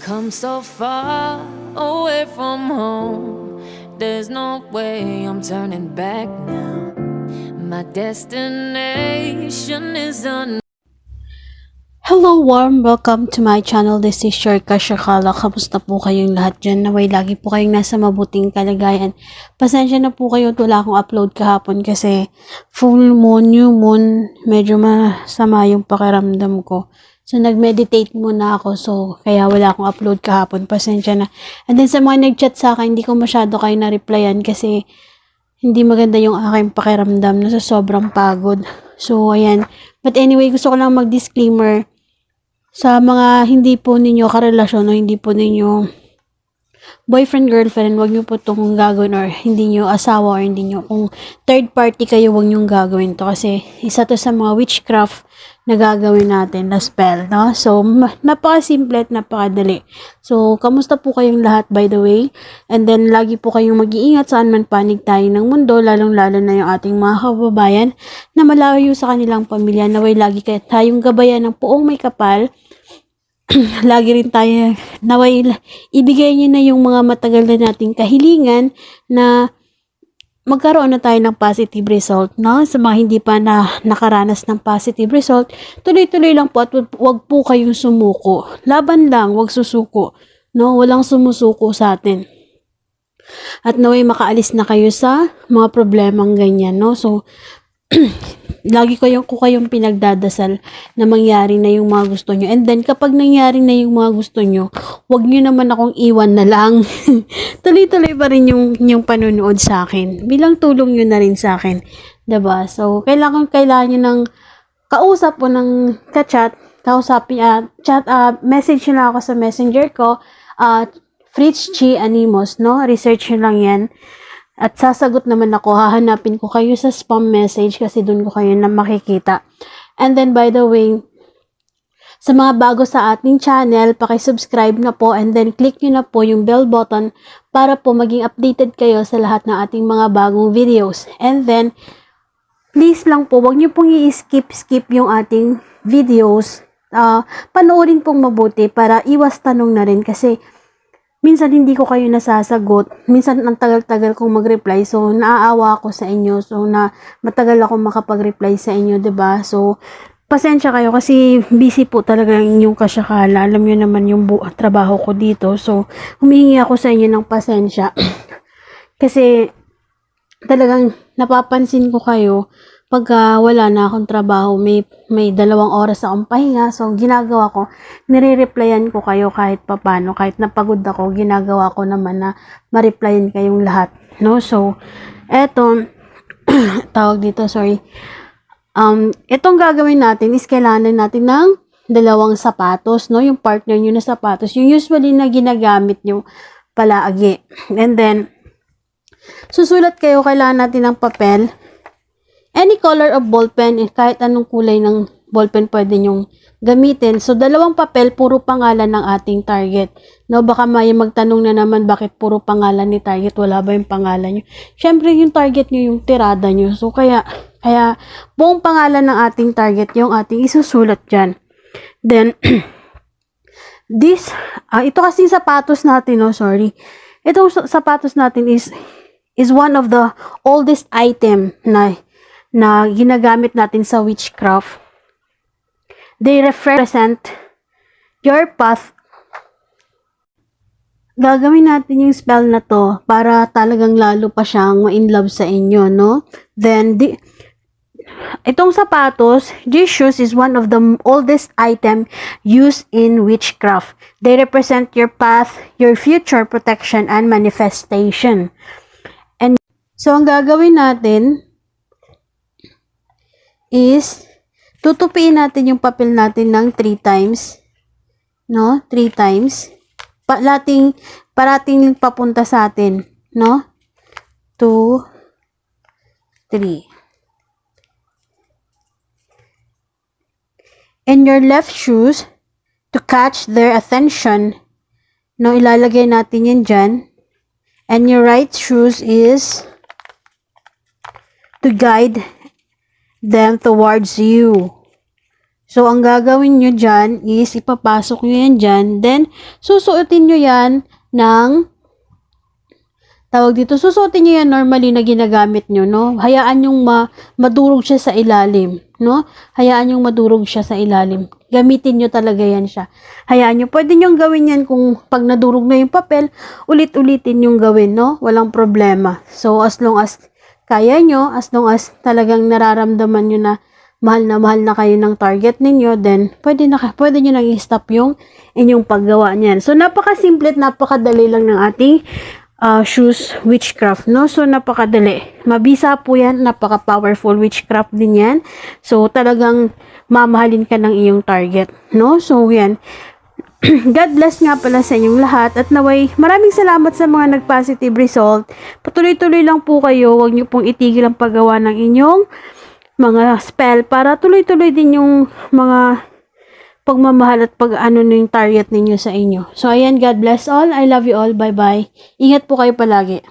come so far away from home. There's no way I'm turning back now. My destination is unknown. Hello, warm welcome to my channel. This is your Kashakala. Kamusta po kayong lahat dyan? Naway lagi po kayong nasa mabuting kalagayan. Pasensya na po kayo at wala akong upload kahapon kasi full moon, new moon, medyo masama yung pakiramdam ko. So, nag-meditate muna ako. So, kaya wala akong upload kahapon. Pasensya na. And then, sa mga nag-chat sa akin, hindi ko masyado kayo na-replyan kasi hindi maganda yung aking pakiramdam na sa sobrang pagod. So, ayan. But anyway, gusto ko lang mag-disclaimer sa mga hindi po ninyo karelasyon o hindi po ninyo boyfriend, girlfriend, wag nyo po itong gagawin, or hindi nyo asawa, or hindi nyo, kung third party kayo, wag nyo gagawin to kasi isa to sa mga witchcraft na gagawin natin na spell, no? So, napaka-simple at napakadali. So, kamusta po kayong lahat, by the way? And then, lagi po kayong mag-iingat saan man panig tayo ng mundo, lalong-lalo na yung ating mga kababayan na malayo sa kanilang pamilya. Naway lagi kayo tayong gabayan ng puong may kapal. Lagi rin tayo naway ibigay niyo na yung mga matagal na nating kahilingan na magkaroon na tayo ng positive result, no? Sa mga hindi pa na nakaranas ng positive result, tuloy-tuloy lang po at wag po kayong sumuko. Laban lang, wag susuko, no? Walang sumusuko sa atin. At naway makaalis na kayo sa mga problemang ganyan, no? So, lagi ko kayong pinagdadasal na mangyari na yung mga gusto nyo. And then, kapag nangyari na yung mga gusto nyo, wag nyo naman akong iwan na lang. Tuloy-tuloy pa rin yung panunood sa akin. Bilang tulong nyo na rin sa akin. Diba? So, kailangan nyo ng kausap o ng ka-chat. Message nyo lang ako sa messenger ko. Fritz Chi Animos, no? Research nyo lang yan. At sasagot naman ako, hahanapin ko kayo sa spam message kasi doon ko kayo na makikita. And then, by the way, sa mga bago sa ating channel, paki-subscribe na po and then click nyo na po yung bell button para po maging updated kayo sa lahat ng ating mga bagong videos. And then, please lang po, wag nyo pong i-skip yung ating videos. Panoorin pong mabuti para iwas tanong na rin kasi minsan hindi ko kayo nasasagot. Minsan ang tagal-tagal kong mag-reply. So, naaawa ako sa inyo. So, matagal ako makapag-reply sa inyo, 'di ba? So, pasensya kayo kasi busy po talaga yung inyong kasyakala. Alam niyo naman yung trabaho ko dito. So, humihingi ako sa inyo ng pasensya. Kasi talagang napapansin ko kayo pagka wala na akong trabaho, may 2 oras akong pahinga, so ginagawa ko, nire-replyan ko kayo kahit papano, kahit napagod ako, ginagawa ko naman na ma-replyan kayong lahat, no? So, eto, tawag dito, sorry, itong gagawin natin is kailangan natin ng 2 sapatos, no? Yung partner nyo na sapatos, yung usually na ginagamit nyo palagi. And then, susulat kayo, kailangan natin ng papel, any color of ballpen, kahit anong kulay ng ballpen pwede nyong gamitin. So, 2 papel, puro pangalan ng ating target. No, baka may magtanong na naman bakit puro pangalan ni target, wala ba yung pangalan nyo? Syempre, yung target nyo, yung tirada nyo. So, kaya buong pangalan ng ating target, yung ating isusulat dyan. Then, ito kasing sapatos natin, no, sorry. Itong sapatos natin is one of the oldest item na ginagamit natin sa witchcraft. They represent your path. Gagawin natin yung spell na to para talagang lalo pa siyang ma-inlove sa inyo, no? Then, itong sapatos, these shoes is one of the oldest item used in witchcraft. They represent your path, your future protection, and manifestation. And so, ang gagawin natin is tutupiin natin yung papel natin ng 3 times. No? 3 times. Parating papunta sa atin. No? 2, 3. And your left shoes, to catch their attention, no, ilalagay natin yan dyan. And your right shoes is to guide them towards you. So, ang gagawin nyo dyan is ipapasok nyo yan dyan. Then, susuotin nyo yan ng tawag dito, susuotin nyo yan normally na ginagamit nyo, no? Hayaan yung madurog siya sa ilalim, no? Hayaan yung madurog siya sa ilalim. Gamitin nyo talaga yan siya. Hayaan nyo, pwede nyo gawin yan kung pag nadurog na yung papel, ulit-ulitin yung gawin, no? Walang problema. So, as long as kaya nyo, as long as talagang nararamdaman nyo na mahal na kayo ng target ninyo, then pwede nyo nang i-stop yung inyong paggawa niyan. So, napakasimple at napakadali lang ng ating shoes witchcraft, no? So, napakadali. Mabisa po yan. Napaka-powerful witchcraft din yan. So, talagang mamahalin ka ng iyong target, no? So, yan. God bless nga pala sa inyong lahat at naway maraming salamat sa mga nag-positive result. Patuloy-tuloy lang po kayo. Huwag niyo pong itigil ang paggawa ng inyong mga spell para tuloy-tuloy din yung mga pagmamahal at pag-ano na yung target ninyo sa inyo. So, ayan, God bless all. I love you all. Bye-bye. Ingat po kayo palagi.